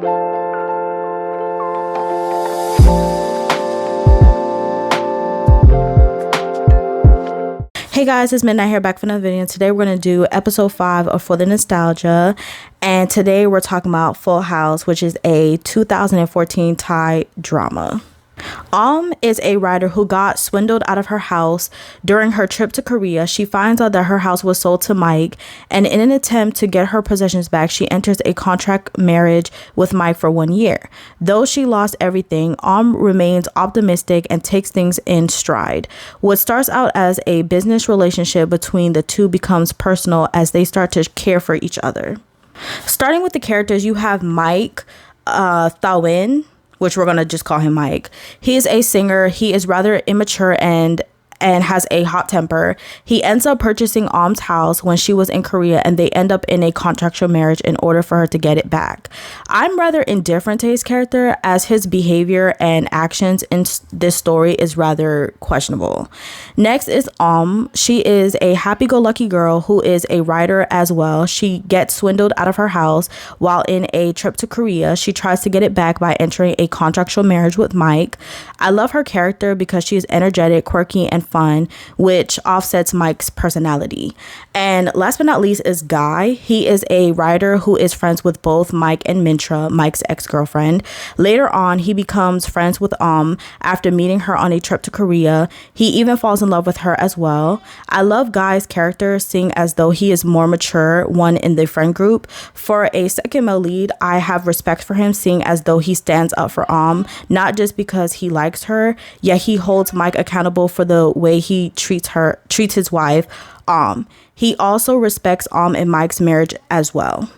Hey guys, it's Midnight here, back for another video. Today we're going to do episode 5 of For the Nostalgia, and today we're talking about Full House, which is a 2014 Thai drama. Is a writer who got swindled out of her house during her trip to Korea. She finds out that her house was sold to Mike, and in an attempt to get her possessions back, she enters a contract marriage with Mike for 1 year. Though she lost everything, remains optimistic and takes things in stride. What starts out as a business relationship between the two becomes personal as they start to care for each other. Starting with the characters, you have Mike Thawin, which we're going to just call him Mike. He is a singer. He is rather immature and has a hot temper. He ends up purchasing Om's house when she was in Korea, and they end up in a contractual marriage in order for her to get it back. I'm rather indifferent to his character, as his behavior and actions in this story is rather questionable. Next is She is a happy-go-lucky girl who is a writer as well. She gets swindled out of her house while in a trip to Korea. She tries to get it back by entering a contractual marriage with Mike. I love her character because she is energetic, quirky, and fun, which offsets Mike's personality. And last but not least is Guy. He is a writer who is friends with both Mike and Mintra, Mike's ex-girlfriend. Later on, he becomes friends with after meeting her on a trip to Korea. He even falls in love with her as well. I love Guy's character, seeing as though he is more mature one in the friend group. For a second male lead, I have respect for him, seeing as though he stands up for not just because he likes her, yet he holds Mike accountable for the way he treats his wife. He also respects and Mike's marriage as well.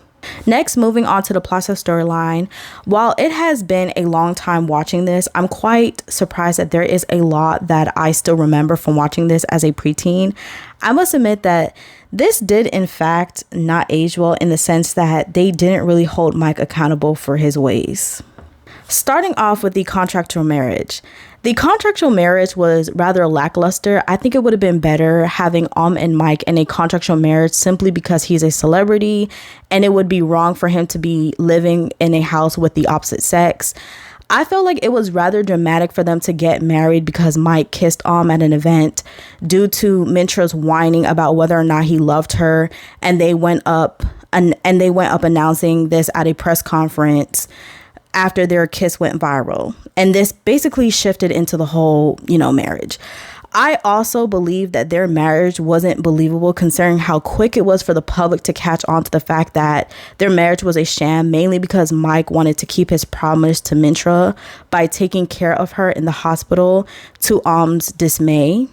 Next, moving on to the Plaza storyline. While it has been a long time watching this, I'm quite surprised that there is a lot that I still remember from watching this as a preteen. I must admit that this did in fact not age well, in the sense that they didn't really hold Mike accountable for his ways. Starting off with the contractual marriage. The contractual marriage was rather lackluster. I think it would have been better having and Mike in a contractual marriage, simply because he's a celebrity and it would be wrong for him to be living in a house with the opposite sex. I felt like it was rather dramatic for them to get married because Mike kissed at an event due to Mintra's whining about whether or not he loved her, and they went up announcing this at a press conference after their kiss went viral. And this basically shifted into the whole, marriage. I also believe that their marriage wasn't believable, considering how quick it was for the public to catch on to the fact that their marriage was a sham, mainly because Mike wanted to keep his promise to Mintra by taking care of her in the hospital, to dismay.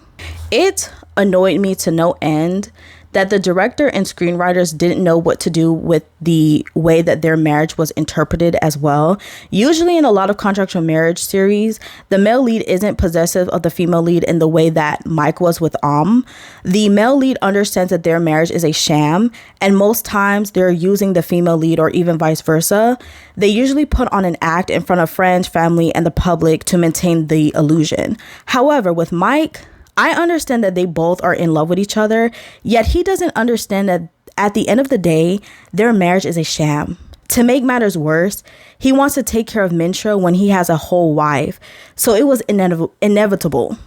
It annoyed me to no end that the director and screenwriters didn't know what to do with the way that their marriage was interpreted as well. Usually in a lot of contractual marriage series, the male lead isn't possessive of the female lead in the way that Mike was with The male lead understands that their marriage is a sham, and most times they're using the female lead, or even vice versa. They usually put on an act in front of friends, family, and the public to maintain the illusion. However, with Mike, I understand that they both are in love with each other, yet he doesn't understand that at the end of the day, their marriage is a sham. To make matters worse, he wants to take care of Mintra when he has a whole wife, so it was inevitable.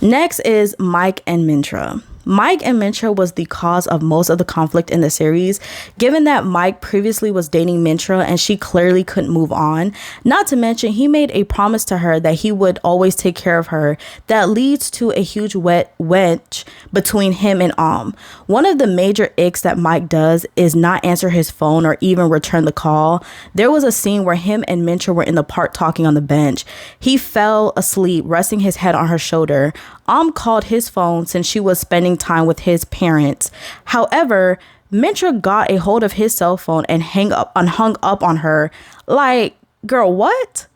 Next is Mike and Mintra. Mike and Mintra was the cause of most of the conflict in the series, given that Mike previously was dating Mintra and she clearly couldn't move on. Not to mention, he made a promise to her that he would always take care of her, that leads to a huge wedge between him and One of the major icks that Mike does is not answer his phone or even return the call. There was a scene where him and Mintra were in the park talking on the bench. He fell asleep, resting his head on her shoulder. Called his phone since she was spending time with his parents. However, Mintra got a hold of his cell phone and hung up on her. Like, girl, what?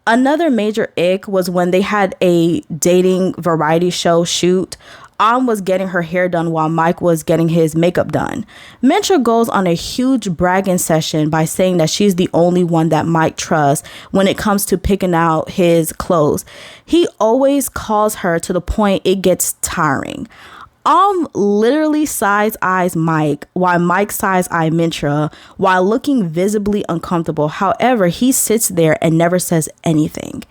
Another major ick was when they had a dating variety show shoot. Was getting her hair done while Mike was getting his makeup done. Mintra goes on a huge bragging session by saying that she's the only one that Mike trusts when it comes to picking out his clothes. He always calls her to the point it gets tiring. Literally size eyes Mike while Mike size eye Mintra while looking visibly uncomfortable. However, he sits there and never says anything.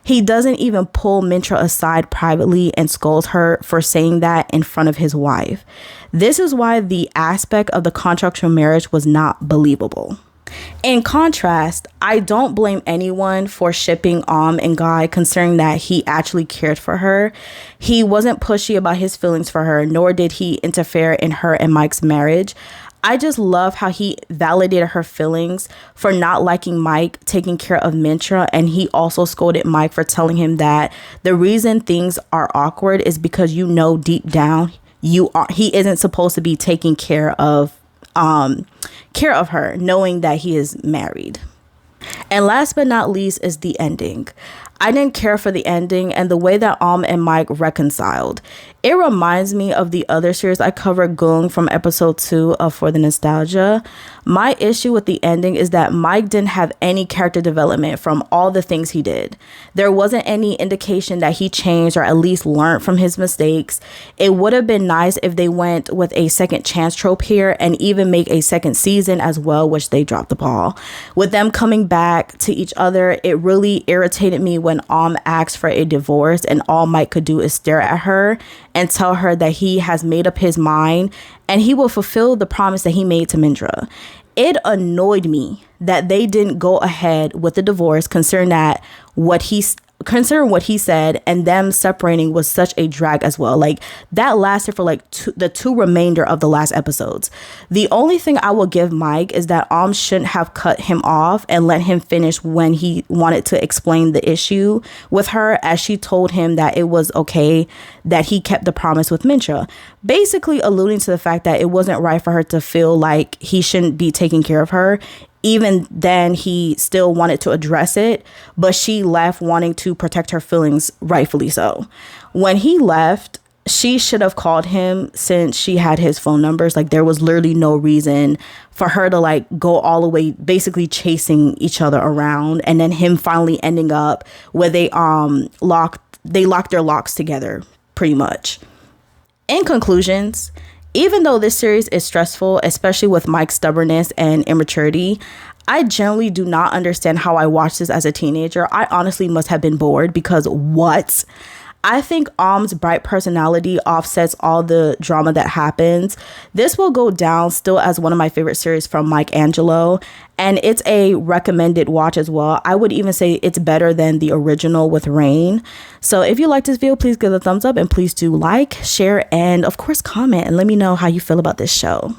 He doesn't even pull Mintra aside privately and scolds her for saying that in front of his wife. This is why the aspect of the contractual marriage was not believable. In contrast, I don't blame anyone for shipping and Guy, considering that he actually cared for her. He wasn't pushy about his feelings for her, nor did he interfere in her and Mike's marriage. I just love how he validated her feelings for not liking Mike taking care of Mintra, and he also scolded Mike for telling him that the reason things are awkward is because deep down he isn't supposed to be taking care of her, knowing that he is married. And last but not least is the ending. I didn't care for the ending and the way that and Mike reconciled. It reminds me of the other series I covered, Gung, from episode 2 of For the Nostalgia. My issue with the ending is that Mike didn't have any character development from all the things he did. There wasn't any indication that he changed or at least learned from his mistakes. It would have been nice if they went with a second chance trope here and even make a second season as well, which they dropped the ball. With them coming back to each other, it really irritated me when asked for a divorce and all Mike could do is stare at her and tell her that he has made up his mind and he will fulfill the promise that he made to Mintra. It annoyed me that they didn't go ahead with the divorce, considering what he said, and them separating was such a drag as well. Like, that lasted for the two remainder of the last episodes. The only thing I will give Mike is that shouldn't have cut him off and let him finish when he wanted to explain the issue with her, as she told him that it was okay that he kept the promise with Mintra, basically alluding to the fact that it wasn't right for her to feel like he shouldn't be taking care of her. Even then, he still wanted to address it, but she left wanting to protect her feelings, rightfully so. When he left, she should have called him since she had his phone numbers. Like, there was literally no reason for her to go all the way, basically chasing each other around, and then him finally ending up where they locked their locks together, pretty much. In conclusions, even though this series is stressful, especially with Mike's stubbornness and immaturity, I generally do not understand how I watched this as a teenager. I honestly must have been bored because what? I think Om's bright personality offsets all the drama that happens. This will go down still as one of my favorite series from Mike Angelo, and it's a recommended watch as well. I would even say it's better than the original with Rain. So if you like this video, please give it a thumbs up, and please do like, share, and of course comment, and let me know how you feel about this show.